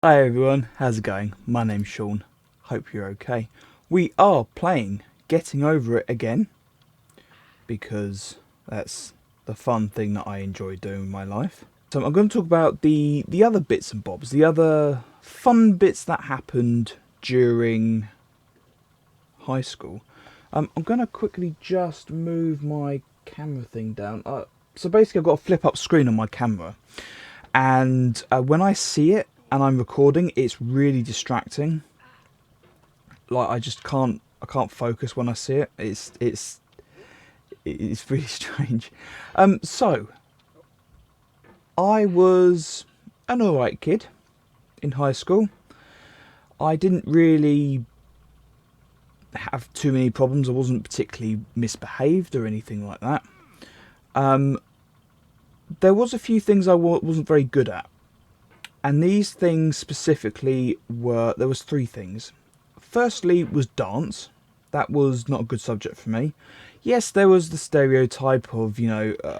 Hi everyone, how's it going? My name's Sean. Hope you're okay. We are playing Getting Over It again because that's the fun thing that I enjoy doing in my life. So I'm going to talk about the other bits and bobs, the other fun bits that happened during high school. I'm going to quickly just move my camera thing down. So basically I've got a flip up screen on my camera, and when I see it and I'm recording, it's really distracting. Like I can't focus when I see it. It's really strange. So I was an alright kid in high school. I didn't really have too many problems. I wasn't particularly misbehaved or anything like that. There was a few things I wasn't very good at. And these things specifically there was three things. Firstly was dance. That was not a good subject for me. Yes, there was the stereotype of,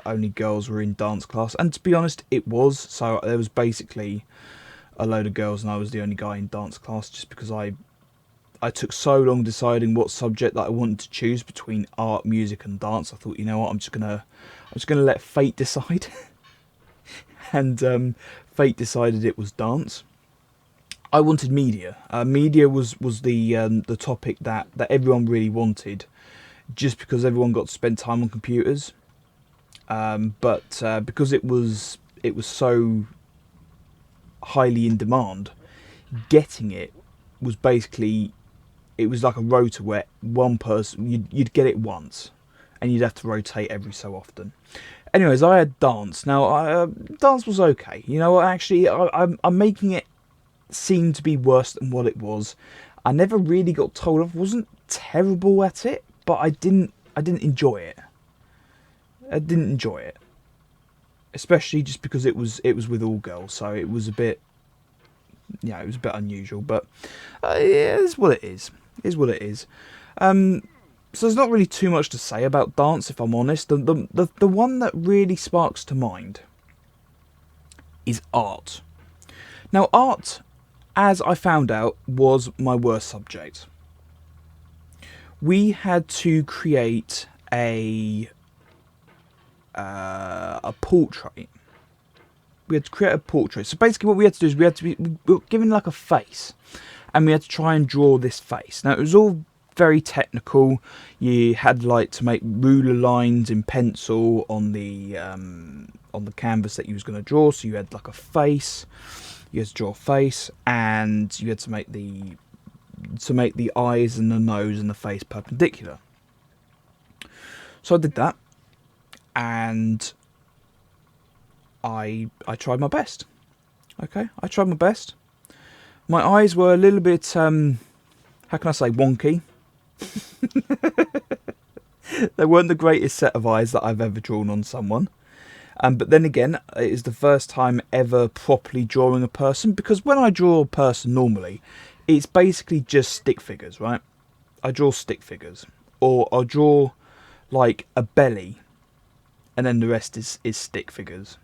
only girls were in dance class. And to be honest, it was. So there was basically a load of girls and I was the only guy in dance class, just because I took so long deciding what subject that I wanted to choose between art, music and dance. I thought, you know what, I'm just gonna let fate decide. And fate decided it was dance. I wanted media. Media was the topic that everyone really wanted, just because everyone got to spend time on computers. But because it was so highly in demand, getting it was basically, it was like a rota where one person, you'd get it once, and you'd have to rotate every so often. Anyways, I had dance. Now, dance was okay. Actually, I'm making it seem to be worse than what it was. I never really got told off. I wasn't terrible at it, but I didn't enjoy it. I didn't enjoy it, especially just because it was with all girls, so it was a bit, it was a bit unusual. But it is what it is. It is what it is. So there's not really too much to say about dance, if I'm honest. The one that really sparks to mind is art. Now, art, as I found out, was my worst subject. We had to create a portrait. We had to create a portrait. So basically what we had to do is we were given like a face, and we had to try and draw this face. Now, it was all very technical. You had to make ruler lines in pencil on the canvas that you was going to draw. So you had like a face. You had to draw a face, and you had to make the eyes and the nose and the face perpendicular. So I did that, and I tried my best. Okay, I tried my best. My eyes were a little bit how can I say, wonky. They weren't the greatest set of eyes that I've ever drawn on someone. But then again, it is the first time ever properly drawing a person, because when I draw a person normally, it's basically just stick figures, right? I draw stick figures. Or I'll draw like a belly, and then the rest is stick figures.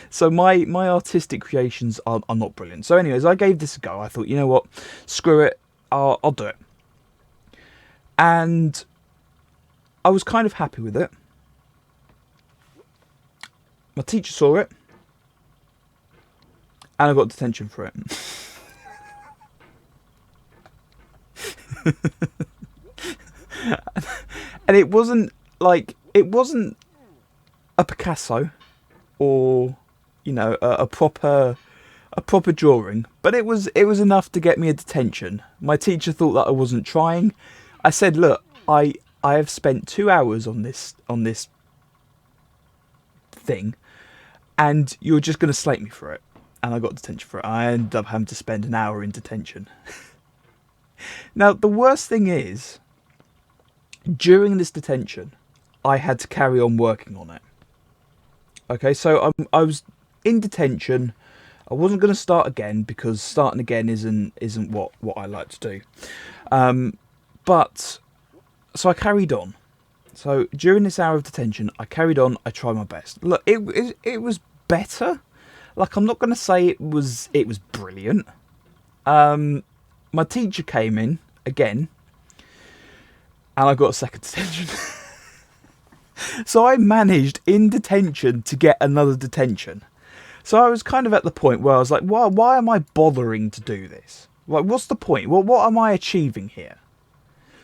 So my artistic creations are not brilliant. So anyways, I gave this a go. I thought, you know what, screw it, I'll do it. And I was kind of happy with it. My teacher saw it, and I got detention for it. And it wasn't a Picasso or a proper drawing, but it was enough to get me a detention. My teacher thought that I wasn't trying. I said, look, I have spent 2 hours on this thing, and you're just going to slate me for it. And I got detention for it. I ended up having to spend an hour in detention. Now, the worst thing is, during this detention, I had to carry on working on it. Okay, so I was in detention. I wasn't going to start again, because starting again isn't what I like to do. But so I carried on. So during this hour of detention, I carried on. I tried my best. Look, it was better Like, I'm not going to say it was brilliant. My teacher came in again, and I got a second detention. So I managed in detention to get another detention. So I was kind of at the point where I was like, why am I bothering to do this? Like, what's the point? Well, what am I achieving here?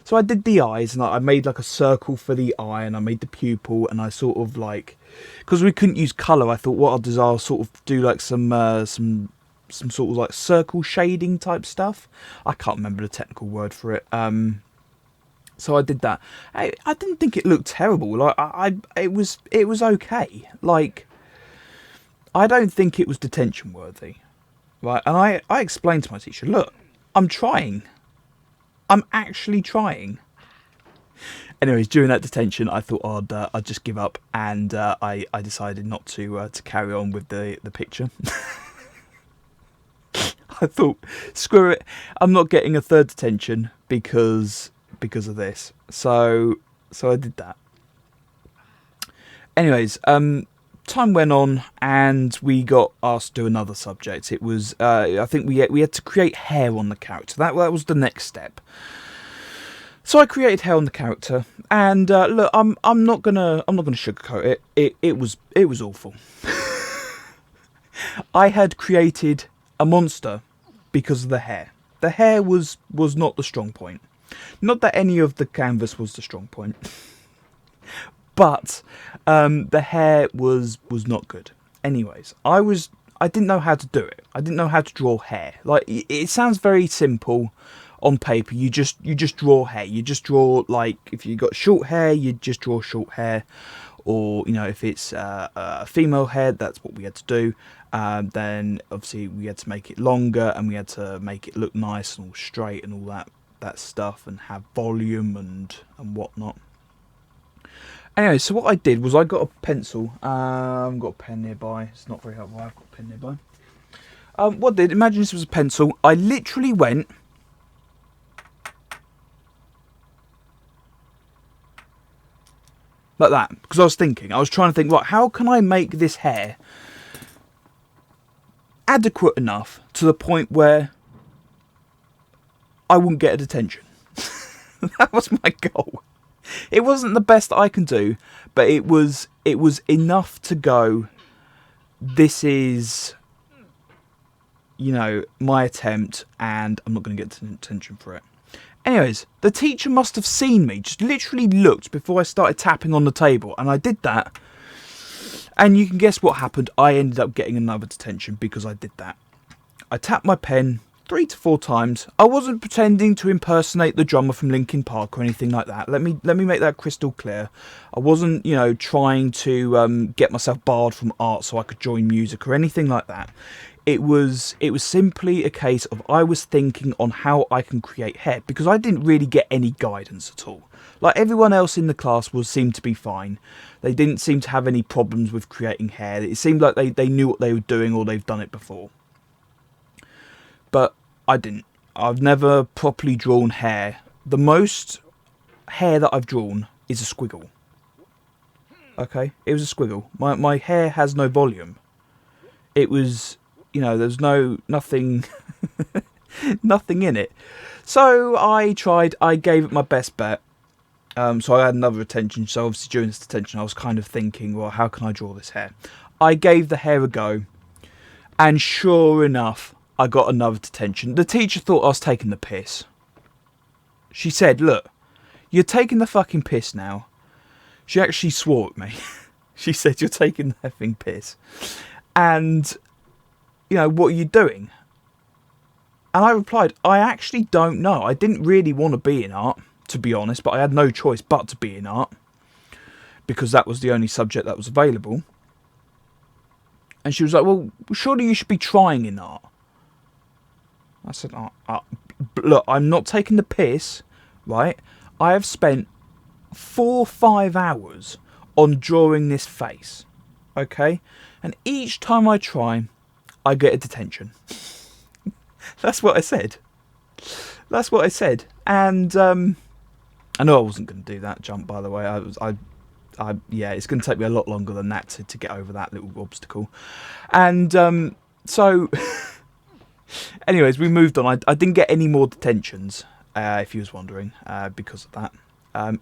So I did the eyes, and I made like a circle for the eye, and I made the pupil, and I sort of like, because we couldn't use colour, I thought what I'll do is I'll sort of do like some sort of like circle shading type stuff. I can't remember the technical word for it. So I did that. I didn't think it looked terrible. Like it was okay. Like, I don't think it was detention worthy, right? And I explained to my teacher, look, I'm trying. I'm actually trying. Anyways, during that detention, I thought I'd just give up, and I decided not to carry on with the picture. I thought, screw it, I'm not getting a third detention because of this. So I did that. Anyways, time went on, and we got asked to do another subject. It was I think we had to create hair on the character. That was the next step. So I created hair on the character, and look, I'm not gonna sugarcoat it. It was awful. I had created a monster because of the hair. The hair was not the strong point. Not that any of the canvas was the strong point, but the hair was not good. Anyways, I didn't know how to do it. I didn't know how to draw hair. Like, it sounds very simple on paper. You just draw hair. You just draw, like, if you got short hair, you just draw short hair, or if it's a female hair, that's what we had to do. Then obviously we had to make it longer, and we had to make it look nice and all straight and all that stuff, and have volume and whatnot. Anyway, so what I did was I got a pencil. I've got a pen nearby. It's not very helpful. I've got a pen nearby. What I did, imagine this was a pencil. I literally went like that, because I was trying to think, right, how can I make this hair adequate enough to the point where I wouldn't get a detention. That was my goal. It wasn't the best I can do, but it was enough to go, this is, my attempt, and I'm not going to get detention for it. Anyways, the teacher must have seen me, just literally looked before I started tapping on the table, and I did that. And you can guess what happened. I ended up getting another detention because I did that. I tapped my pen 3 to 4 times. I wasn't pretending to impersonate the drummer from Linkin Park or anything like that. Let me make that crystal clear. I wasn't, trying to get myself barred from art so I could join music or anything like that. It was simply a case of I was thinking on how I can create hair, because I didn't really get any guidance at all. Like, everyone else in the class seemed to be fine. They didn't seem to have any problems with creating hair. It seemed like they knew what they were doing, or they've done it before. But I didn't. I've never properly drawn hair. The most hair that I've drawn is a squiggle. Okay? It was a squiggle. My hair has no volume. It was, there's nothing nothing in it. So I gave it my best bet. So I had another detention. So obviously during this detention I was kind of thinking, well, how can I draw this hair? I gave the hair a go, and sure enough, I got another detention. The teacher thought I was taking the piss. She said, look, you're taking the fucking piss now. She actually swore at me. She said, you're taking the effing piss. And, what are you doing? And I replied, I actually don't know. I didn't really want to be in art, to be honest, but I had no choice but to be in art, because that was the only subject that was available. And she was like, well, surely you should be trying in art. I said, look, I'm not taking the piss, right? I have spent 4 or 5 hours on drawing this face, okay? And each time I try, I get a detention. That's what I said. That's what I said. And I know I wasn't going to do that jump, by the way. Yeah, it's going to take me a lot longer than that to get over that little obstacle. And so, anyways, we moved on. I didn't get any more detentions, if you was wondering, because of that.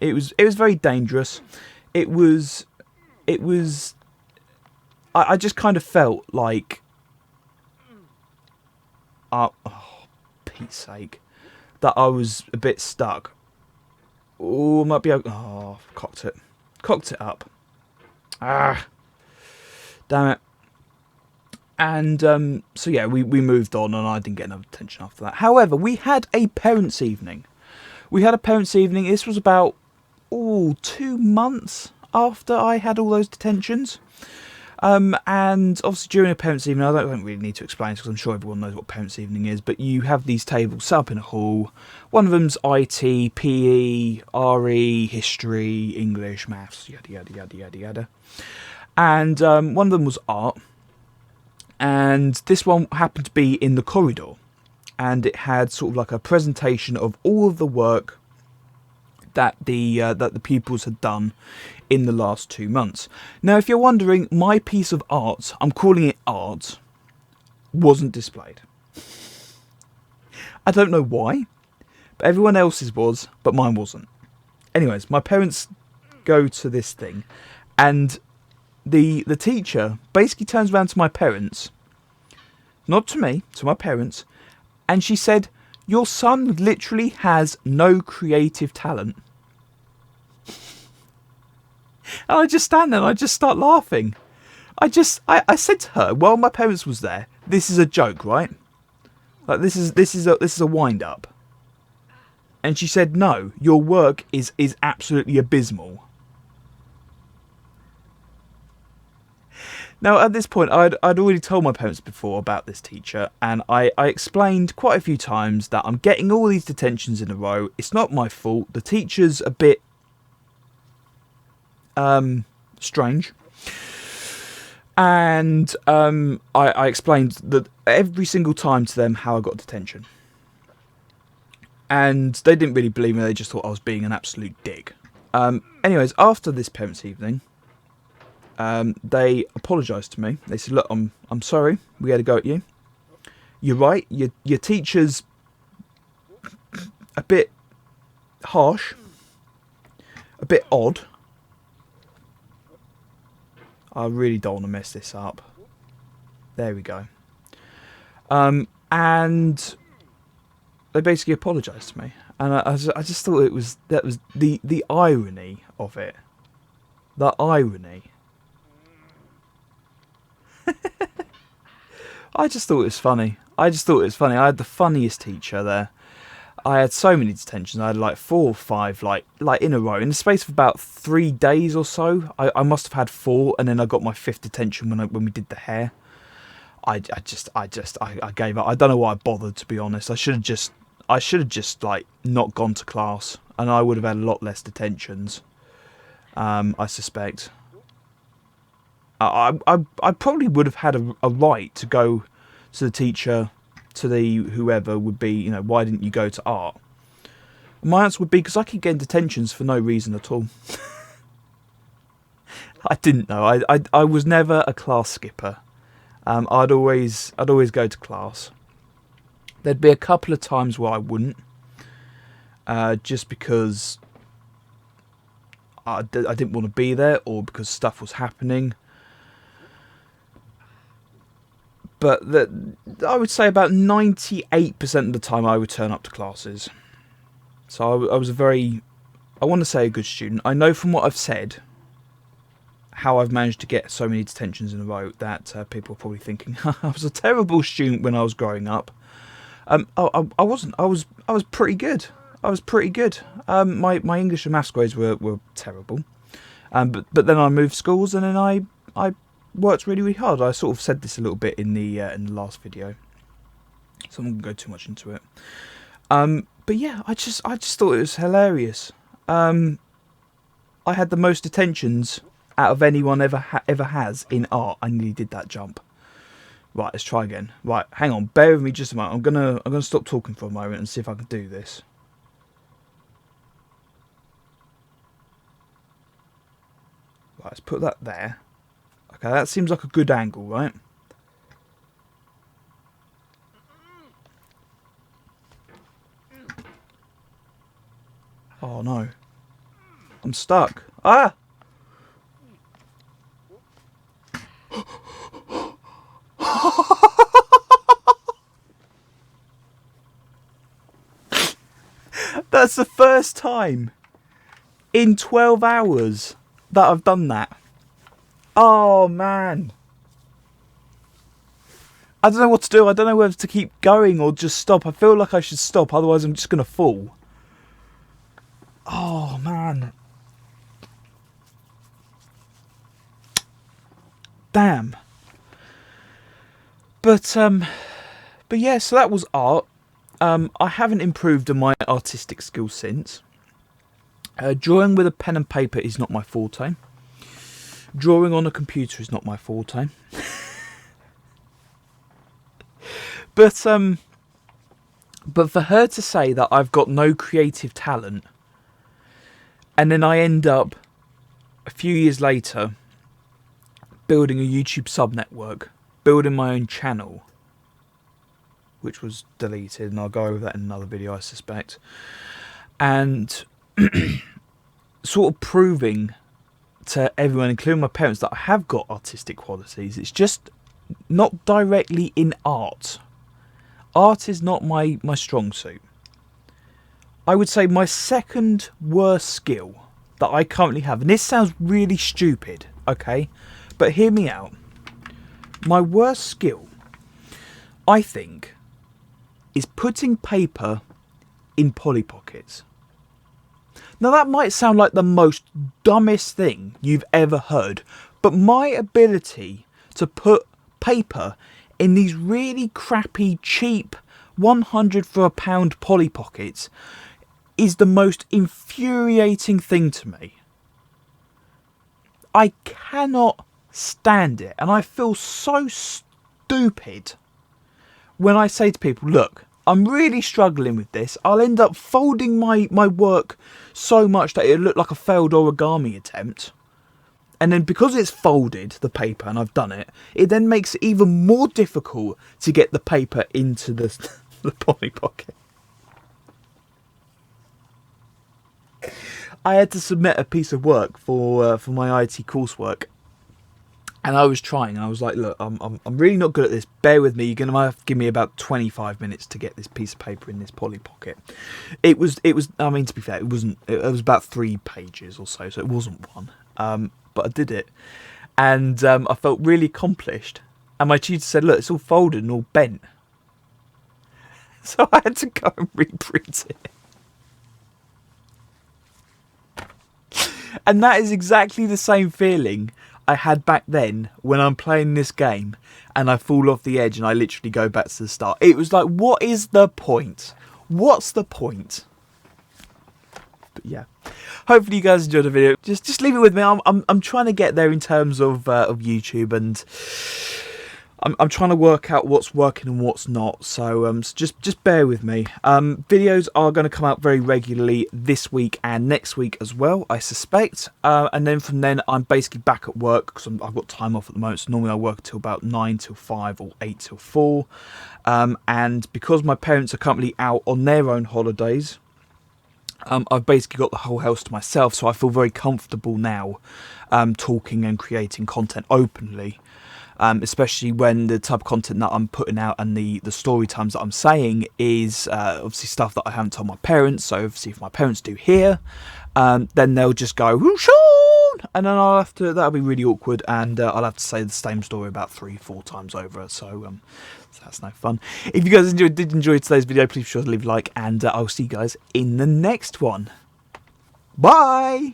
It was very dangerous. It was. I just kind of felt like, oh, Pete's sake, that I was a bit stuck. Oh, might be. Oh, cocked it up. Ah, damn it. And so yeah, we moved on, and I didn't get enough attention after that. However, we had a parents' evening. This was about 2 months after I had all those detentions. And obviously during a parents' evening, I don't really need to explain this because I'm sure everyone knows what parents' evening is, but you have these tables set up in a hall. One of them's IT, PE, RE, history, English, maths, yada yada yada yada yada. And one of them was art. And this one happened to be in the corridor. And it had sort of like a presentation of all of the work that the pupils had done in the last 2 months. Now, if you're wondering, my piece of art, I'm calling it art, wasn't displayed. I don't know why, but everyone else's was, but mine wasn't. Anyways, my parents go to this thing, and the teacher basically turns around to my parents, not to me, to my parents, and she said, "Your son literally has no creative talent." And I just stand there and I just start laughing. I said to her, while my parents was there, "This is a joke, right? Like this is a wind up." And she said, "No, your work is absolutely abysmal." Now, at this point, I'd already told my parents before about this teacher, and I explained quite a few times that I'm getting all these detentions in a row. It's not my fault. The teacher's a bit strange. And I explained that every single time to them how I got detention. And they didn't really believe me. They just thought I was being an absolute dick. Anyways, after this parents' evening, they apologised to me. They said, "Look, I'm sorry. We had a go at you. You're right. Your teacher's a bit harsh, a bit odd. I really don't want to mess this up." There we go. And they basically apologised to me, and I just thought that was the irony of it. The irony. I just thought it was funny. I had the funniest teacher there. I had so many detentions. I had like 4 or 5, like in a row. In the space of about 3 days or so, I must have had 4, and then I got my 5th detention when we did the hair. I gave up. I don't know why I bothered, to be honest. I should have just like not gone to class, and I would have had a lot less detentions. I suspect. I probably would have had a right to go to the teacher, to the whoever would be, why didn't you go to art? My answer would be because I keep getting detentions for no reason at all. I didn't know. I was never a class skipper. I'd always go to class. There'd be a couple of times where I wouldn't, just because I didn't want to be there, or because stuff was happening. But I would say about 98% of the time I would turn up to classes. So I was I want to say a good student. I know from what I've said, how I've managed to get so many detentions in a row, that people are probably thinking I was a terrible student when I was growing up. I wasn't. I was pretty good. My English and maths grades were terrible. But then I moved schools, and then I worked really, really hard. I sort of said this a little bit in the last video, so I'm not gonna go too much into it. But yeah, I just thought it was hilarious. I had the most detentions out of anyone ever has in art. I nearly did that jump. Right, let's try again. Right, hang on, bear with me just a moment. I'm gonna stop talking for a moment and see if I can do this. Right, let's put that there. Okay, that seems like a good angle, right? Oh no. I'm stuck. Ah! That's the first time in 12 hours that I've done that. Oh man. I don't know what to do. I don't know whether to keep going or just stop. I feel like I should stop, otherwise I'm just going to fall. Oh man. Damn. But yeah, so that was art. I haven't improved on my artistic skills since. Drawing with a pen and paper is not my forte. Drawing on a computer is not my forte. But for her to say that I've got no creative talent, and then I end up a few years later building a YouTube sub-network, building my own channel, which was deleted, and I'll go over that in another video, I suspect, and sort of proving to everyone, including my parents, that I have got artistic qualities. It's just not directly in art. Art is not my strong suit. I would say my second worst skill that I currently have, and this sounds really stupid, okay, but hear me out. My worst skill, I think, is putting paper in Polly Pockets. Now that might sound like the most dumbest thing you've ever heard, but my ability to put paper in these really crappy, cheap 100 for £1 Polly Pockets is the most infuriating thing to me. I cannot stand it, and I feel so stupid when I say to people, look, I'm really struggling with this. I'll end up folding my work so much that it'll look like a failed origami attempt. And then because it's folded, the paper, and I've done it, it then makes it even more difficult to get the paper into the Polly Pocket. I had to submit a piece of work for my IT coursework. And I was trying, and I was like, look, I'm really not good at this. Bear with me. You're going to have to give me about 25 minutes to get this piece of paper in this Polly Pocket. It was, I mean, to be fair, it was about 3 pages or so it wasn't one. But I did it, and I felt really accomplished. And my tutor said, look, it's all folded and all bent. So I had to go and reprint it. And that is exactly the same feeling I had back then when I'm playing this game and I fall off the edge and I literally go back to the start. It was like, what is the point? What's the point? But yeah, hopefully you guys enjoyed the video. Just leave it with me. I'm trying to get there in terms of YouTube, and I'm trying to work out what's working and what's not. So just bear with me. Videos are going to come out very regularly this week and next week as well, I suspect. And then from then, I'm basically back at work because I've got time off at the moment. So normally I work till about 9 till 5 or 8 till 4. And because my parents are currently out on their own holidays, I've basically got the whole house to myself. So I feel very comfortable now talking and creating content openly. Especially when the type of content that I'm putting out and the story times that I'm saying is obviously stuff that I haven't told my parents. So obviously if my parents do hear, then they'll just go, Sean! And then that'll be really awkward, and I'll have to say the same story about 3-4 times over. So that's no fun. If you guys did enjoy today's video, please be sure to leave a like, and I'll see you guys in the next one. Bye!